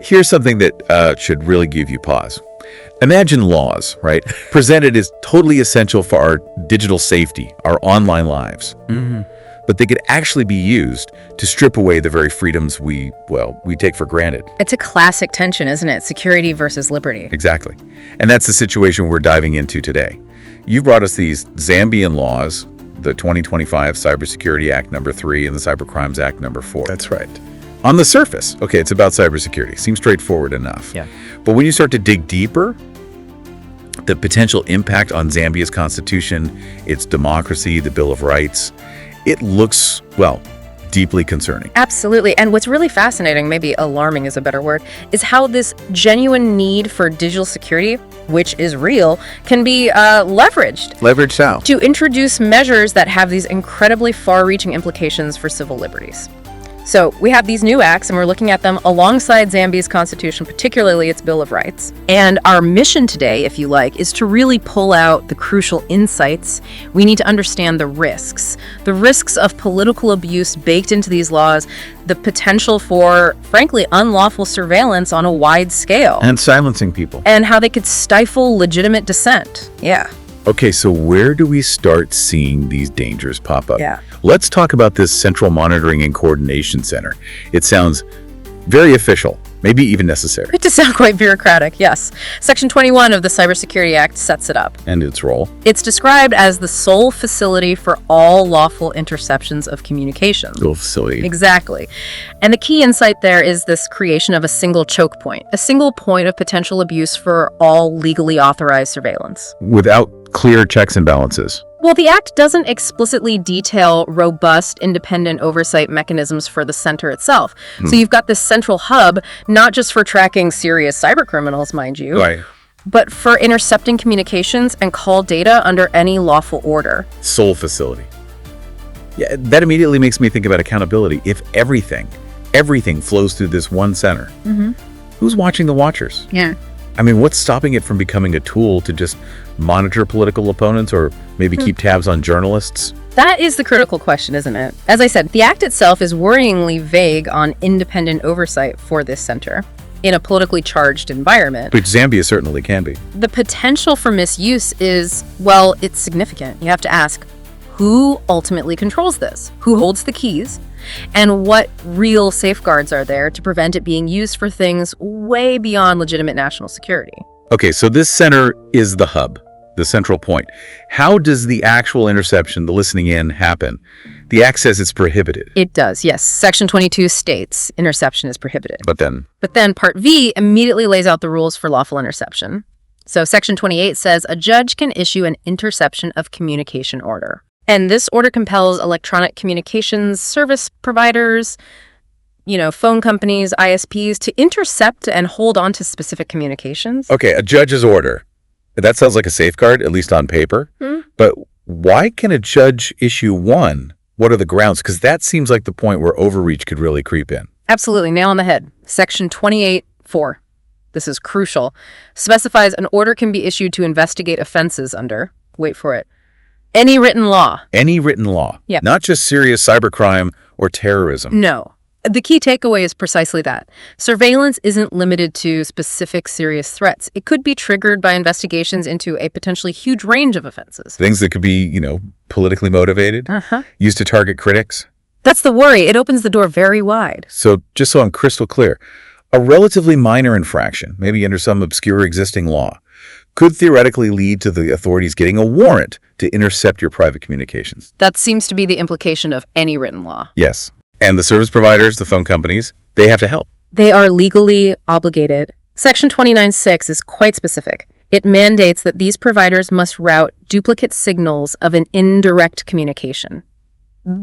Here's something that should really give you pause. Imagine laws, right, presented as totally essential for our digital safety, our online lives. But they could actually be used to strip away the very freedoms we take for granted. It's a classic tension, isn't it? Security versus liberty. Exactly. And that's the situation we're diving into today. You brought us these Zambian laws, the 2025 Cybersecurity Act number 3 and the Cybercrimes Act number 4. That's right. On the surface, okay, it's about cybersecurity. Seems straightforward enough. Yeah. But when you start to dig deeper, the potential impact on Zambia's constitution, its democracy, the Bill of Rights, it looks, well, deeply concerning. Absolutely. And what's really fascinating, maybe alarming is a better word, is how this genuine need for digital security, which is real, can be leveraged. Leveraged how? To introduce measures that have these incredibly far-reaching implications for civil liberties. So we have these new acts, and we're looking at them alongside Zambia's constitution, particularly its Bill of Rights. And our mission today, if you like, is to really pull out the crucial insights. We need to understand the risks of political abuse baked into these laws, the potential for, frankly, unlawful surveillance on a wide scale. And silencing people. And how they could stifle legitimate dissent. Yeah. Okay, so where do we start seeing these dangers pop up? Yeah. Let's talk about this Central Monitoring and Coordination Center. It sounds very official, maybe even necessary. It does sound quite bureaucratic, yes. Section 21 of the Cybersecurity Act sets it up. And its role? It's described as the sole facility for all lawful interceptions of communications. Sole facility. Exactly. And the key insight there is this creation of a single choke point, a single point of potential abuse for all legally authorized surveillance. Without clear checks and balances. Well, the Act doesn't explicitly detail robust, independent oversight mechanisms for the center itself. So you've got this central hub, not just for tracking serious cybercriminals, mind you, Right. but for intercepting communications and call data under any lawful order. Sole facility. Yeah, that immediately makes me think about accountability. If everything flows through this one center, who's watching the watchers? Yeah. I mean, what's stopping it from becoming a tool to just monitor political opponents or maybe keep tabs on journalists? That is the critical question, isn't it? As I said, the Act itself is worryingly vague on independent oversight for this center in a politically charged environment. Which Zambia certainly can be. The potential for misuse is, well, it's significant. You have to ask, who ultimately controls this? Who holds the keys? And what real safeguards are there to prevent it being used for things way beyond legitimate national security? Okay, so this center is the hub, the central point. How does the actual interception, the listening in, happen? The Act says it's prohibited. It does, yes. Section 22 states interception is prohibited. But then Part V immediately lays out the rules for lawful interception. So Section 28 says a judge can issue an interception of communication order. And this order compels electronic communications service providers, phone companies, ISPs, to intercept and hold on to specific communications. Okay, a judge's order. That sounds like a safeguard, at least on paper. But why can a judge issue one? What are the grounds? Because that seems like the point where overreach could really creep in. Absolutely, nail on the head. Section 28(4), this is crucial, specifies an order can be issued to investigate offenses under, wait for it, any written law. Any written law. Yep. Not just serious cybercrime or terrorism. No. The key takeaway is precisely that. Surveillance isn't limited to specific serious threats. It could be triggered by investigations into a potentially huge range of offenses. Things that could be, politically motivated, used to target critics. That's the worry. It opens the door very wide. So just so I'm crystal clear, a relatively minor infraction, maybe under some obscure existing law, could theoretically lead to the authorities getting a warrant to intercept your private communications. That seems to be the implication of any written law. Yes. And the service providers, the phone companies, they have to help. They are legally obligated. Section 29(6) is quite specific. It mandates that these providers must route duplicate signals of an indirect communication.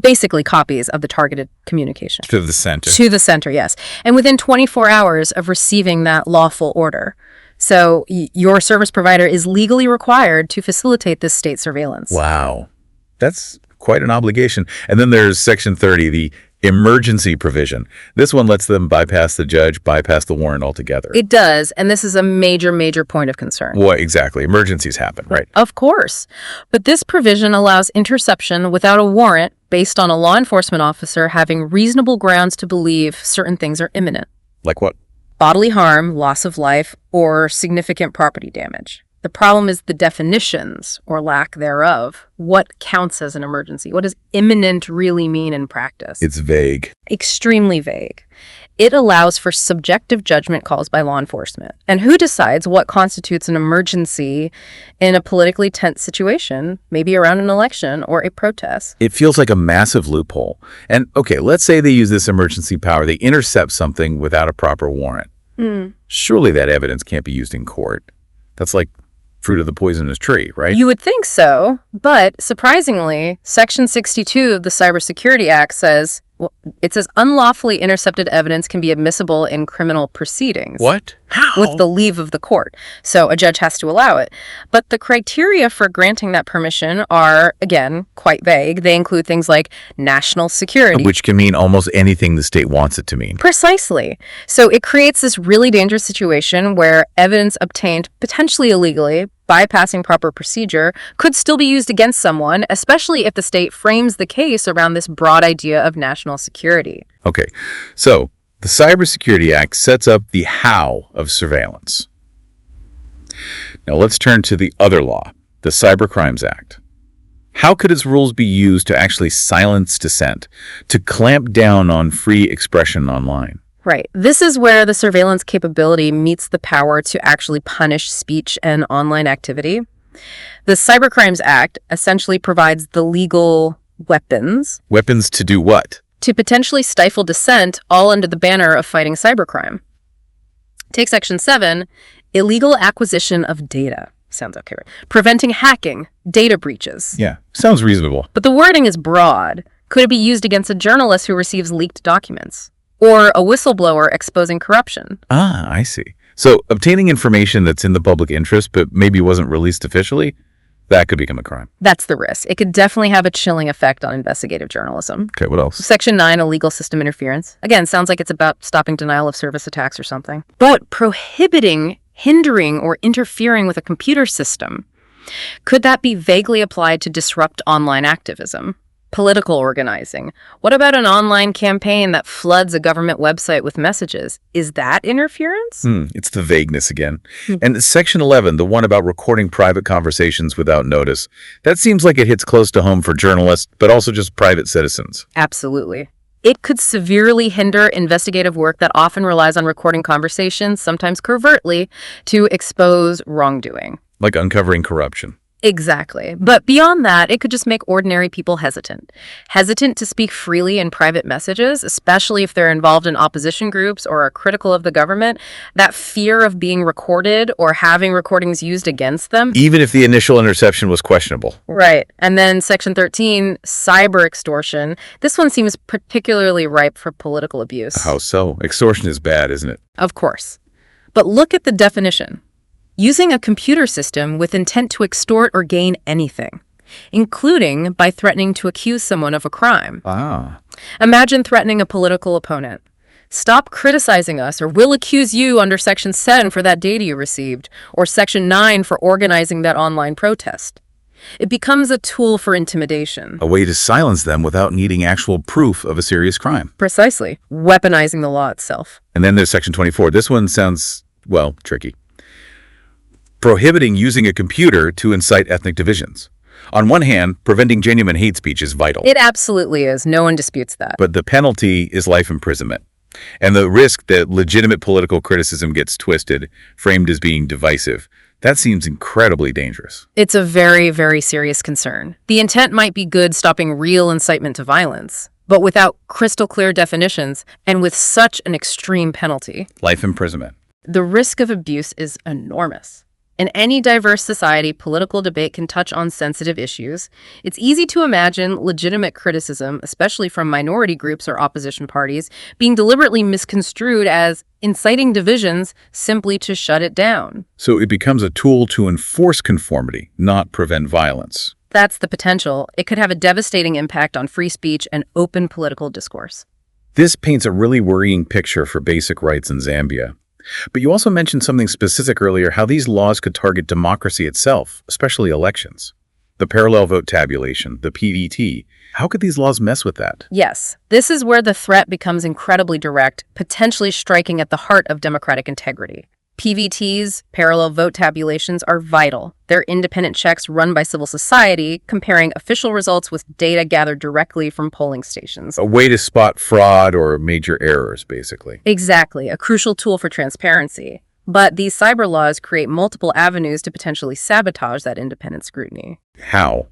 Basically copies of the targeted communication. To the center. To the center, yes. And within 24 hours of receiving that lawful order. So your service provider is legally required to facilitate this state surveillance. Wow. That's quite an obligation. And then there's Section 30, the emergency provision. This one lets them bypass the judge, bypass the warrant altogether. It does, and this is a major, major point of concern. What exactly? Emergencies happen, right? Of course. But this provision allows interception without a warrant based on a law enforcement officer having reasonable grounds to believe certain things are imminent. Like what? bodily harm, loss of life, or significant property damage. The problem is the definitions, or lack thereof. What counts as an emergency? What does imminent really mean in practice? It's vague. Extremely vague. It allows for subjective judgment calls by law enforcement. And who decides what constitutes an emergency in a politically tense situation, maybe around an election or a protest? It feels like a massive loophole. And okay, let's say they use this emergency power. They intercept something without a proper warrant. Surely that evidence can't be used in court. That's like fruit of the poisonous tree, right? You would think so, but surprisingly, Section 62 of the Cybersecurity Act says, unlawfully intercepted evidence can be admissible in criminal proceedings. What? How? With the leave of the court. So a judge has to allow it. But the criteria for granting that permission are, again, quite vague. They include things like national security. Which can mean almost anything the state wants it to mean. Precisely. So it creates this really dangerous situation where evidence obtained potentially illegally, bypassing proper procedure, could still be used against someone, especially if the state frames the case around this broad idea of national security. Okay, so the Cybersecurity Act sets up the how of surveillance. Now let's turn to the other law, the Cybercrimes Act. How could its rules be used to actually silence dissent, to clamp down on free expression online? Right. This is where the surveillance capability meets the power to actually punish speech and online activity. The Cybercrimes Act essentially provides the legal weapons. Weapons to do what? To potentially stifle dissent, all under the banner of fighting cybercrime. Take Section 7, illegal acquisition of data. Sounds okay, right? Preventing hacking, data breaches. Yeah, sounds reasonable. But the wording is broad. Could it be used against a journalist who receives leaked documents? Or a whistleblower exposing corruption? Ah, I see. So obtaining information that's in the public interest but maybe wasn't released officially, that could become a crime. That's the risk. It could definitely have a chilling effect on investigative journalism. Okay, what else? Section 9, illegal system interference. Again, sounds like it's about stopping denial of service attacks or something. But prohibiting, hindering, or interfering with a computer system, could that be vaguely applied to disrupt online activism? Political organizing. What about an online campaign that floods a government website with messages? Is that interference? It's the vagueness again. And Section 11, the one about recording private conversations without notice, that seems like it hits close to home for journalists, but also just private citizens. Absolutely. It could severely hinder investigative work that often relies on recording conversations, sometimes covertly, to expose wrongdoing. Like uncovering corruption. Exactly. But beyond that, it could just make ordinary people hesitant. Hesitant to speak freely in private messages, especially if they're involved in opposition groups or are critical of the government. That fear of being recorded or having recordings used against them. Even if the initial interception was questionable. Right. And then Section 13, cyber extortion. This one seems particularly ripe for political abuse. How so? Extortion is bad, isn't it? Of course. But look at the definition. Using a computer system with intent to extort or gain anything, including by threatening to accuse someone of a crime. Ah. Imagine threatening a political opponent. Stop criticizing us or we'll accuse you under Section 7 for that data you received, or Section 9 for organizing that online protest. It becomes a tool for intimidation. A way to silence them without needing actual proof of a serious crime. Precisely. Weaponizing the law itself. And then there's Section 24. This one sounds, well, tricky. Prohibiting using a computer to incite ethnic divisions. On one hand, preventing genuine hate speech is vital. It absolutely is. No one disputes that. But the penalty is life imprisonment. And the risk that legitimate political criticism gets twisted, framed as being divisive, that seems incredibly dangerous. It's a very, very serious concern. The intent might be good, stopping real incitement to violence, but without crystal clear definitions and with such an extreme penalty. Life imprisonment. The risk of abuse is enormous. In any diverse society, political debate can touch on sensitive issues. It's easy to imagine legitimate criticism, especially from minority groups or opposition parties, being deliberately misconstrued as inciting divisions simply to shut it down. So it becomes a tool to enforce conformity, not prevent violence. That's the potential. It could have a devastating impact on free speech and open political discourse. This paints a really worrying picture for basic rights in Zambia. But you also mentioned something specific earlier, how these laws could target democracy itself, especially elections. the parallel vote tabulation, the PVT. How could these laws mess with that? Yes, this is where the threat becomes incredibly direct, potentially striking at the heart of democratic integrity. PVTs, parallel vote tabulations, are vital. They're independent checks run by civil society, comparing official results with data gathered directly from polling stations. A way to spot fraud or major errors, basically. Exactly, a crucial tool for transparency. But these cyber laws create multiple avenues to potentially sabotage that independent scrutiny. How?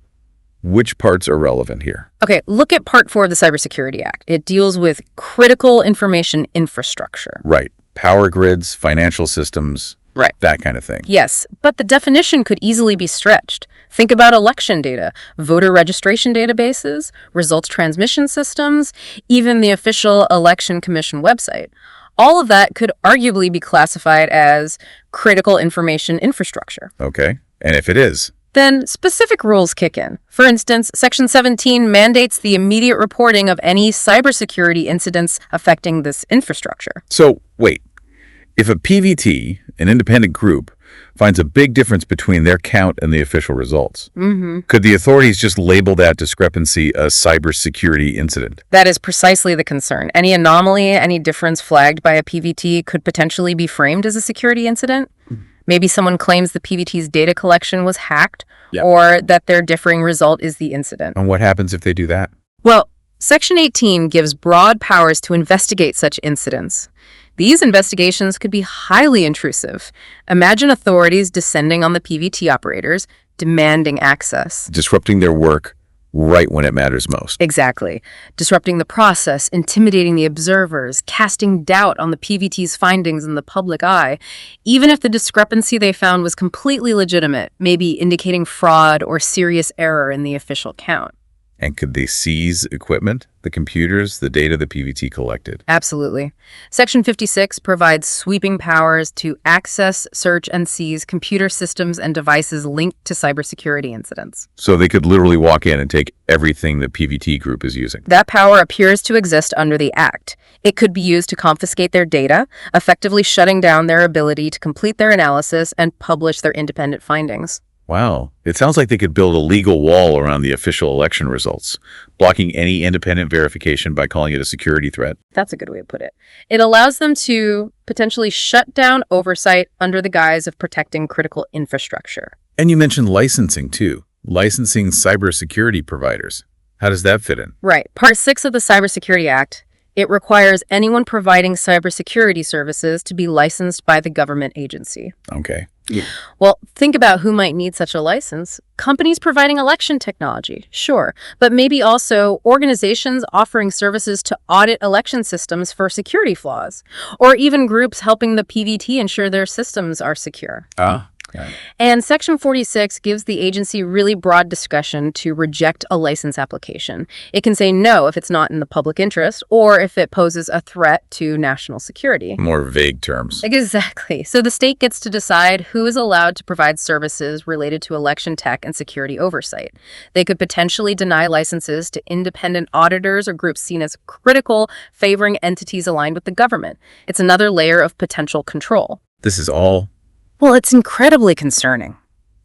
Which parts are relevant here? Okay, look at Part 4 of the Cybersecurity Act. It deals with critical information infrastructure. Right. Power grids, financial systems, Right. that kind of thing. Yes, but the definition could easily be stretched. Think about election data, voter registration databases, results transmission systems, even the official Election Commission website. All of that could arguably be classified as critical information infrastructure. Okay. And if it is? Then specific rules kick in. For instance, Section 17 mandates the immediate reporting of any cybersecurity incidents affecting this infrastructure. So, wait. If a PVT, an independent group, finds a big difference between their count and the official results, could the authorities just label that discrepancy a cybersecurity incident? That is precisely the concern. Any anomaly, any difference flagged by a PVT could potentially be framed as a security incident. Maybe someone claims the PVT's data collection was hacked, or that their differing result is the incident. And what happens if they do that? Well, Section 18 gives broad powers to investigate such incidents. These investigations could be highly intrusive. Imagine authorities descending on the PVT operators, demanding access. Disrupting their work right when it matters most. Exactly. Disrupting the process, intimidating the observers, casting doubt on the PVT's findings in the public eye, even if the discrepancy they found was completely legitimate, maybe indicating fraud or serious error in the official count. And could they seize equipment, the computers, the data the PVT collected? Absolutely. Section 56 provides sweeping powers to access, search, and seize computer systems and devices linked to cybersecurity incidents. So they could literally walk in and take everything the PVT group is using. That power appears to exist under the Act. It could be used to confiscate their data, effectively shutting down their ability to complete their analysis and publish their independent findings. Wow. It sounds like they could build a legal wall around the official election results, blocking any independent verification by calling it a security threat. That's a good way to put it. It allows them to potentially shut down oversight under the guise of protecting critical infrastructure. And you mentioned licensing, too. Licensing cybersecurity providers. How does that fit in? Right. Part 6 of the Cybersecurity Act, it requires anyone providing cybersecurity services to be licensed by the government agency. Okay. Well, think about who might need such a license. Companies providing election technology, sure, but maybe also organizations offering services to audit election systems for security flaws, or even groups helping the PVT ensure their systems are secure. And Section 46 gives the agency really broad discretion to reject a license application. It can say no if it's not in the public interest or if it poses a threat to national security. More vague terms. Exactly. So the state gets to decide who is allowed to provide services related to election tech and security oversight. They could potentially deny licenses to independent auditors or groups seen as critical, favoring entities aligned with the government. It's another layer of potential control. This is all... Well, it's incredibly concerning.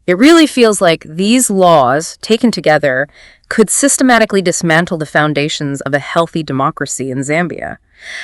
It really feels like these laws, taken together, could systematically dismantle the foundations of a healthy democracy in Zambia.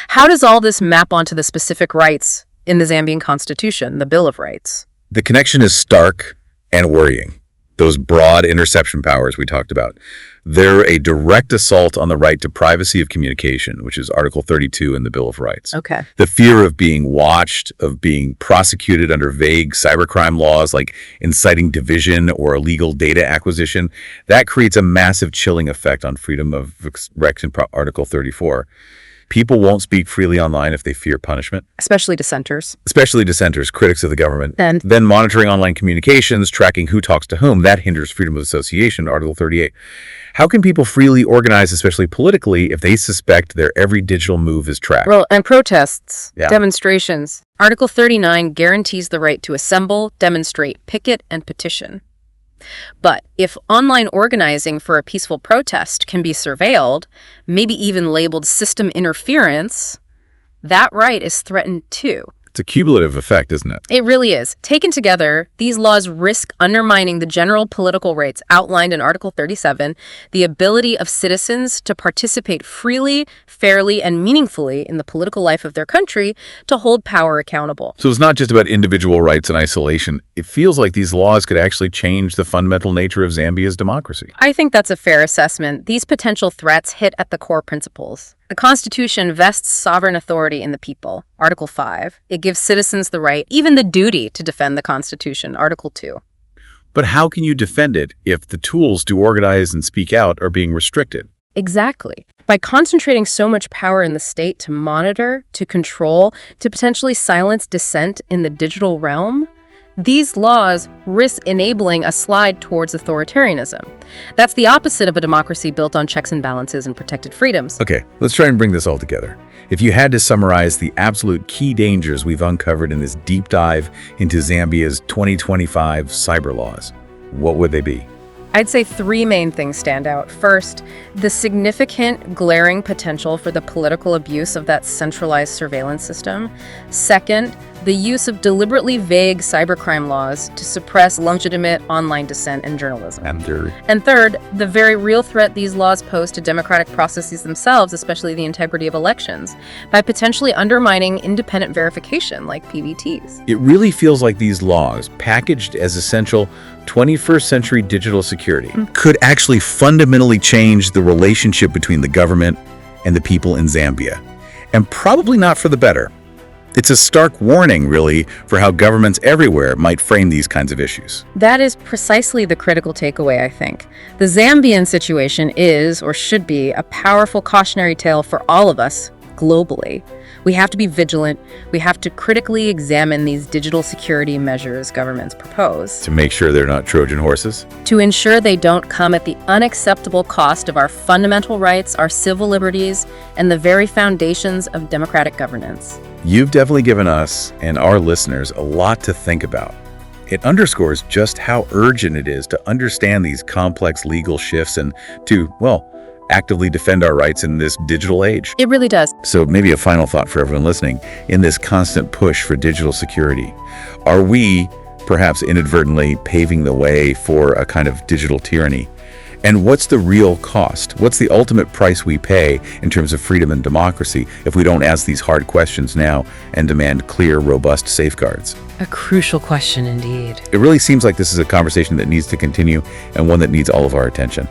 How does all this map onto the specific rights in the Zambian constitution, the Bill of Rights? The connection is stark and worrying. Those broad interception powers we talked about. They're a direct assault on the right to privacy of communication, which is Article 32 in the Bill of Rights. Okay. The fear of being watched, of being prosecuted under vague cybercrime laws like inciting division or illegal data acquisition, that creates a massive chilling effect on freedom of expression, Article 34. People won't speak freely online if they fear punishment. Especially dissenters. Especially dissenters, critics of the government. Then Monitoring online communications, tracking who talks to whom, that hinders freedom of association, Article 38. How can people freely organize, especially politically, if they suspect their every digital move is tracked? Well, and protests, demonstrations. Article 39 guarantees the right to assemble, demonstrate, picket, and petition. But if online organizing for a peaceful protest can be surveilled, maybe even labeled system interference, that right is threatened too. It's a cumulative effect, isn't it? It really is. Taken together, these laws risk undermining the general political rights outlined in Article 37, the ability of citizens to participate freely, fairly, and meaningfully in the political life of their country, to hold power accountable. So it's not just about individual rights in isolation. It feels like these laws could actually change the fundamental nature of Zambia's democracy. I think that's a fair assessment. These potential threats hit at the core principles. The Constitution vests sovereign authority in the people, Article 5. It gives citizens the right, even the duty, to defend the Constitution, Article 2. But how can you defend it if the tools to organize and speak out are being restricted? Exactly. By concentrating so much power in the state to monitor, to control, to potentially silence dissent in the digital realm, these laws risk enabling a slide towards authoritarianism. That's the opposite of a democracy built on checks and balances and protected freedoms. Okay, let's try and bring this all together. If you had to summarize the absolute key dangers we've uncovered in this deep dive into Zambia's 2025 cyber laws, what would they be? I'd say three main things stand out. First, the significant, glaring potential for the political abuse of that centralized surveillance system. Second, the use of deliberately vague cybercrime laws to suppress legitimate online dissent and journalism. And third, the very real threat these laws pose to democratic processes themselves, especially the integrity of elections, by potentially undermining independent verification like PVTs. It really feels like these laws, packaged as essential 21st century digital security, could actually fundamentally change the relationship between the government and the people in Zambia. And probably not for the better. It's a stark warning, really, for how governments everywhere might frame these kinds of issues. That is precisely the critical takeaway, I think. The Zambian situation is, or should be, a powerful cautionary tale for all of us globally. We have to be vigilant. We have to critically examine these digital security measures governments propose. To make sure they're not Trojan horses? To ensure they don't come at the unacceptable cost of our fundamental rights, our civil liberties, and the very foundations of democratic governance. You've definitely given us and our listeners a lot to think about. It underscores just how urgent it is to understand these complex legal shifts and to, well, actively defend our rights in this digital age. It really does. So maybe a final thought for everyone listening. In this constant push for digital security, are we perhaps inadvertently paving the way for a kind of digital tyranny? And what's the real cost? What's the ultimate price we pay in terms of freedom and democracy if we don't ask these hard questions now and demand clear, robust safeguards? A crucial question indeed. It really seems like this is a conversation that needs to continue and one that needs all of our attention.